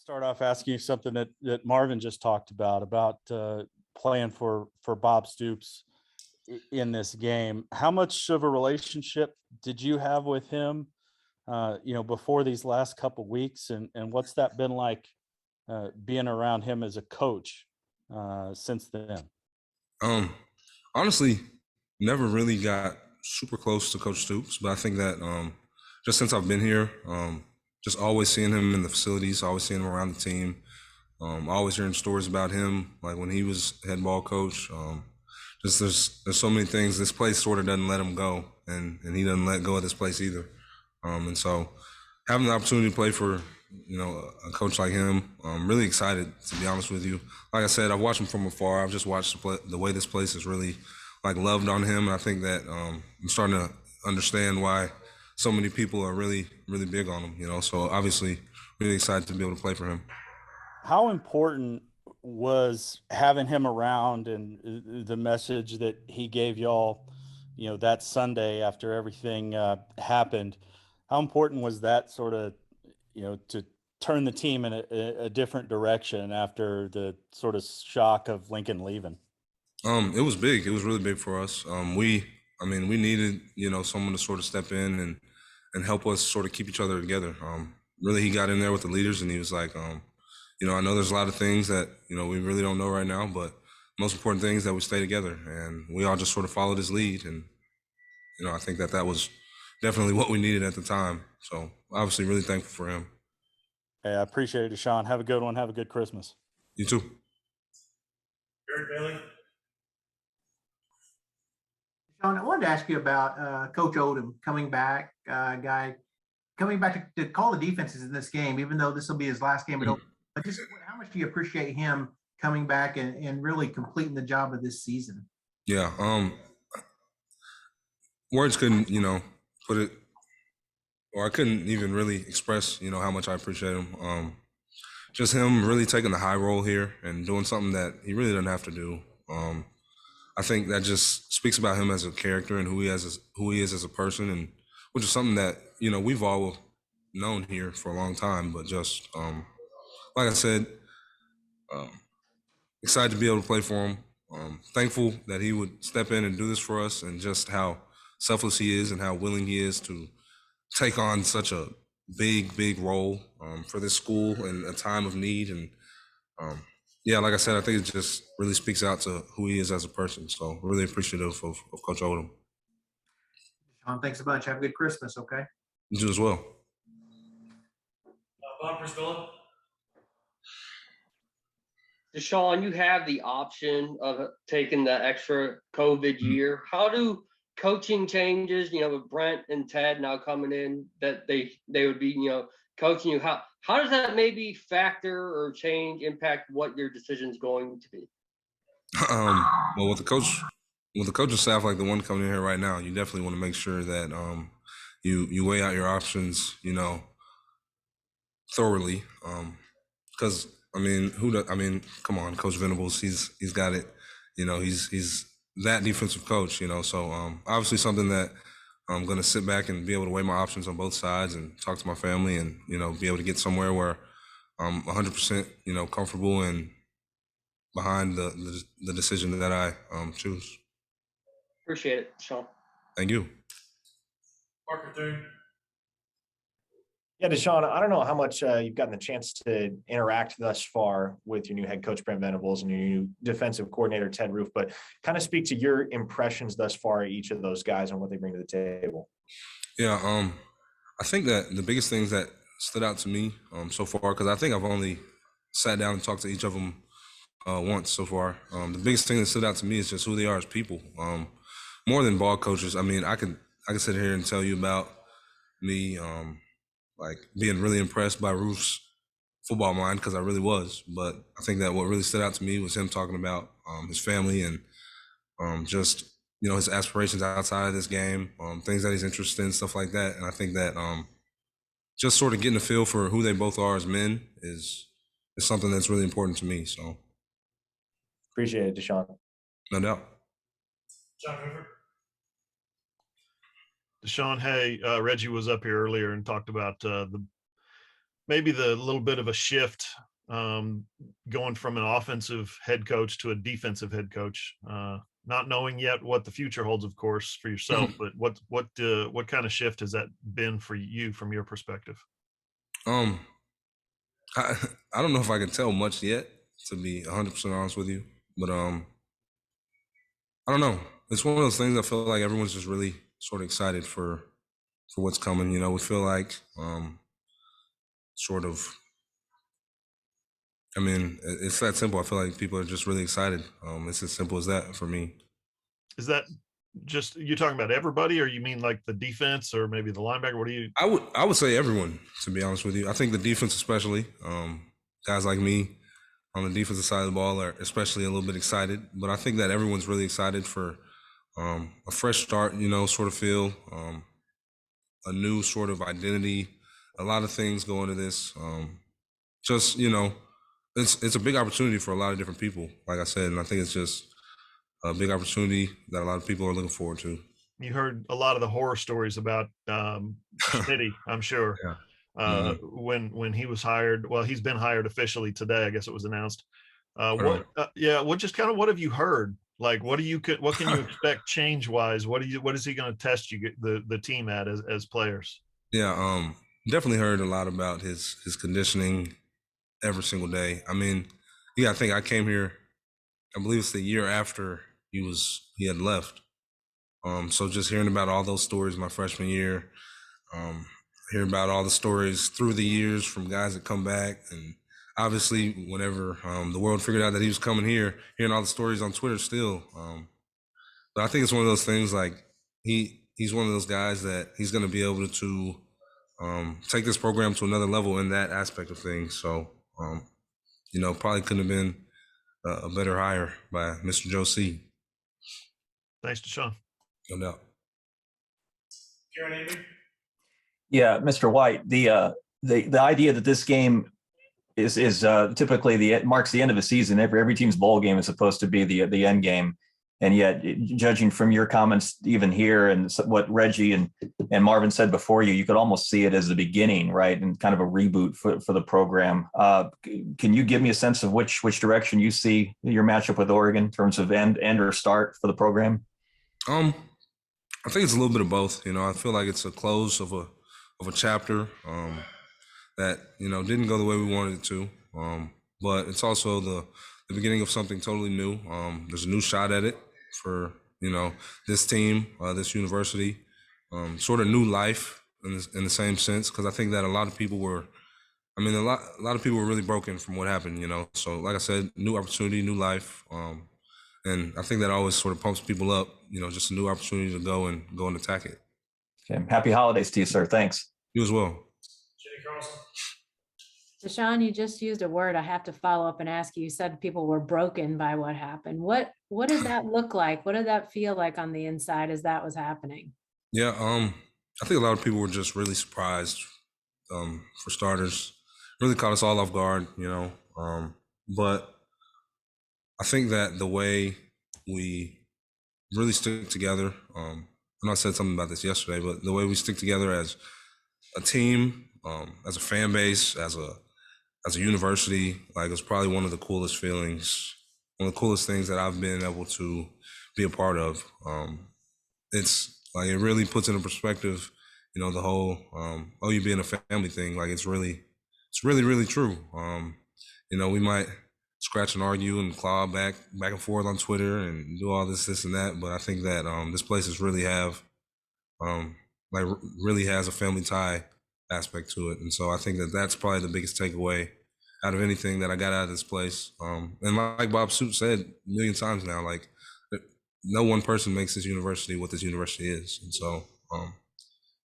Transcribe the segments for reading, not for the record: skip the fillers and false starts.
Start off asking you something that Marvin just talked about playing for Bob Stoops in this game. How much of a relationship did you have with him, before these last couple weeks, and what's that been like being around him as a coach since then? Um, Honestly, never really got super close to Coach Stoops, but I think that just since I've been here, just always seeing him in the facilities, always seeing him around the team, always hearing stories about him, like when he was head ball coach. Just there's so many things. This place sort of doesn't let him go, and he doesn't let go of this place either. And so having the opportunity to play for a coach like him, I'm really excited, to be honest with you. Like I said, I've watched him from afar. I've just watched the way this place is really like loved on him, and I think that I'm starting to understand why so many people are really really big on him. So obviously really excited to be able to play for him. How important was having him around and the message that he gave y'all, that Sunday after everything happened? How important was that sort of, to turn the team in a different direction after the sort of shock of Lincoln leaving? It was big. It was really big for us. We needed, someone to sort of step in and help us sort of keep each other together. Really, he got in there with the leaders and he was like, I know there's a lot of things that, we really don't know right now, but most important thing is that we stay together, and we all just sort of followed his lead. And, I think that was definitely what we needed at the time. So obviously really thankful for him. Hey, I appreciate it, DaShaun. Have a good one. Have a good Christmas. You too. Jared Bailey. Sean, I wanted to ask you about Coach Odom coming back, coming back to call the defenses in this game, even though this will be his last game at Oklahoma. But just how much do you appreciate him coming back and really completing the job of this season? Yeah. Words couldn't, put it, or I couldn't even really express, how much I appreciate him. Just him really taking the high role here and doing something that he really doesn't have to do. I think that just speaks about him as a character and who he is as a person, and which is something that we've all known here for a long time. But just like I said, excited to be able to play for him. Thankful that he would step in and do this for us, and just how selfless he is and how willing he is to take on such a big role for this school in a time of need. And yeah, like I said, I think it just really speaks out to who he is as a person. So really appreciative of Coach Odom. Sean, thanks a bunch. Have a good Christmas, okay? You too as well. Bob Priscilla. DaShaun, you have the option of taking the extra COVID year. How do coaching changes, with Brent and Ted now coming in, that they would be, coaching you? How does that maybe factor or impact what your decision is going to be? Well, with the coaching staff like the one coming in here right now, you definitely want to make sure that you weigh out your options, thoroughly. Because come on, Coach Venables, he's got it. He's that defensive coach. So obviously something that I'm going to sit back and be able to weigh my options on both sides and talk to my family and be able to get somewhere where I'm 100% comfortable and behind the decision that I choose. Appreciate it, Sean. Thank you. Parker Thune. Yeah, DaShaun, I don't know how much you've gotten the chance to interact thus far with your new head coach, Brent Venables, and your new defensive coordinator, Ted Roof, but kind of speak to your impressions thus far of each of those guys and what they bring to the table. Yeah, I think that the biggest things that stood out to me so far, because I think I've only sat down and talked to each of them once so far. The biggest thing that stood out to me is just who they are as people. More than ball coaches. I mean, I could sit here and tell you about me like being really impressed by Roof's football mind, because I really was. But I think that what really stood out to me was him talking about his family and just his aspirations outside of this game, things that he's interested in, stuff like that. And I think that just sort of getting a feel for who they both are as men is something that's really important to me. So appreciate it, DaShaun. No doubt. John Hoover. DaShaun, hey, Reggie was up here earlier and talked about the maybe the little bit of a shift going from an offensive head coach to a defensive head coach. Not knowing yet what the future holds, of course, for yourself, but what kind of shift has that been for you from your perspective? I, I don't know if I can tell much yet, to be 100% honest with you, but I don't know. It's one of those things I feel like everyone's just really sort of excited for what's coming. You know, we feel like sort of, I mean, it's that simple. I feel like people are just really excited. It's as simple as that for me. Is that just you're talking about everybody, or you mean like the defense or maybe the linebacker? What do you? I would say everyone, to be honest with you. I think the defense, especially guys like me on the defensive side of the ball, are especially a little bit excited. But I think that everyone's really excited for a fresh start. You know, sort of feel a new sort of identity. A lot of things go into this. Just, you know, it's a big opportunity for a lot of different people, like I said, and I think it's just a big opportunity that a lot of people are looking forward to. You heard a lot of the horror stories about Schmitty, I'm sure. Yeah. When he was hired, well, he's been hired officially today. I guess it was announced. What just kind of what have you heard? Like, what can you expect change wise? What is he going to test you the team at as players? Yeah, definitely heard a lot about his conditioning every single day. I mean, I think I came here, I believe it's the year after he had left. So just hearing about all those stories my freshman year, hearing about all the stories through the years from guys that come back, and obviously whenever the world figured out that he was coming here, hearing all the stories on Twitter still. But I think it's one of those things, like he's one of those guys that he's going to be able to take this program to another level in that aspect of things. So, you know, probably couldn't have been a better hire by Mr. Joe C. Thanks, DaShaun. No doubt. Karen Avery. Yeah, Mr. White, the idea that this game is typically marks the end of a season. Every team's bowl game is supposed to be the end game, and yet, judging from your comments even here and what Reggie and Marvin said before you could almost see it as the beginning, right, and kind of a reboot for the program. Can you give me a sense of which direction you see your matchup with Oregon in terms of end or start for the program? I think it's a little bit of both. You know, I feel like it's a close of a chapter that, you know, didn't go the way we wanted it to. But it's also the beginning of something totally new. There's a new shot at it for, you know, this team, this university, sort of new life in the same sense, because I think that a lot of people were really broken from what happened, you know. So like I said, new opportunity, new life. And I think that always sort of pumps people up, you know, just a new opportunity to go and attack it. Okay. Happy holidays to you, sir. Thanks. You as well. Jenny Carlson. DaShaun, you just used a word I have to follow up and ask you. You said people were broken by what happened. What did that look like? What did that feel like on the inside as that was happening? Yeah, I think a lot of people were just really surprised, for starters. Really caught us all off guard, you know. But I think that the way we really stick together, I know I said something about this yesterday, but the way we stick together as a team, as a fan base, as a university, like, it's probably one of the coolest feelings, one of the coolest things that I've been able to be a part of. It's like, it really puts into perspective, you know, the whole OU being a family thing. Like, it's really, really true. You know, we might scratch and argue and claw back and forth on Twitter and do all this and that, but I think that this place is really really has a family tie aspect to it. And so I think that that's probably the biggest takeaway out of anything that I got out of this place. And like Bob Soup said a million times now, like, no one person makes this university what this university is. And so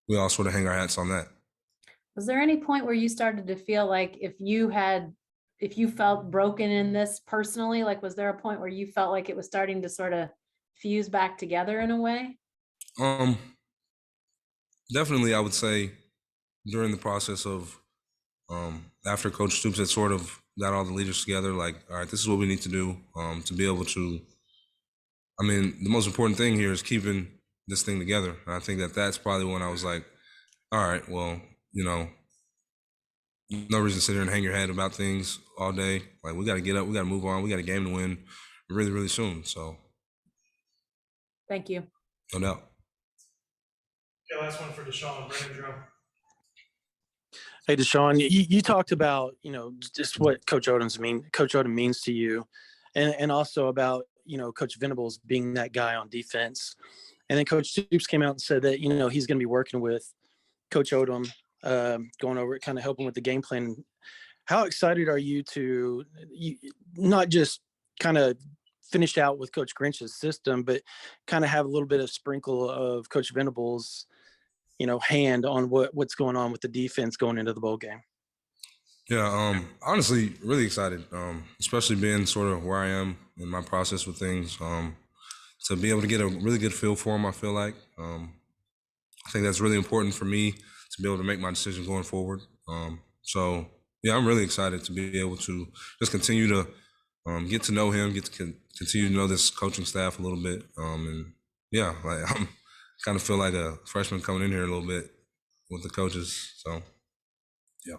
we all sort of hang our hats on that. Was there any point where you started to feel like if you felt broken in this personally, like, was there a point where you felt like it was starting to sort of fuse back together in a way? Definitely, I would say during the process of after Coach Stoops had sort of got all the leaders together, like, all right, this is what we need to do to be able to, I mean, the most important thing here is keeping this thing together. And I think that that's probably when I was like, all right, well, you know, no reason to sit here and hang your head about things all day. Like, we got to get up, we got to move on, we got a game to win really, really soon. So, Thank you. no doubt. Okay, last one for DaShaun, Brandon Drum. Hey, DaShaun, you talked about, just what Coach Odom means to you, and also about, Coach Venables being that guy on defense. And then Coach Stoops came out and said that, he's going to be working with Coach Odom, going over it, kind of helping with the game plan. How excited are you to not just kind of finish out with Coach Grinch's system, but kind of have a little bit of sprinkle of Coach Venables' hand on what's going on with the defense going into the bowl game? Yeah, honestly, really excited, especially being sort of where I am in my process with things, to be able to get a really good feel for them. I feel like I think that's really important for me to be able to make my decisions going forward. So yeah, I'm really excited to be able to just continue to get to know him, get to continue to know this coaching staff a little bit, and yeah, like I'm kind of feel like a freshman coming in here a little bit with the coaches. So yeah.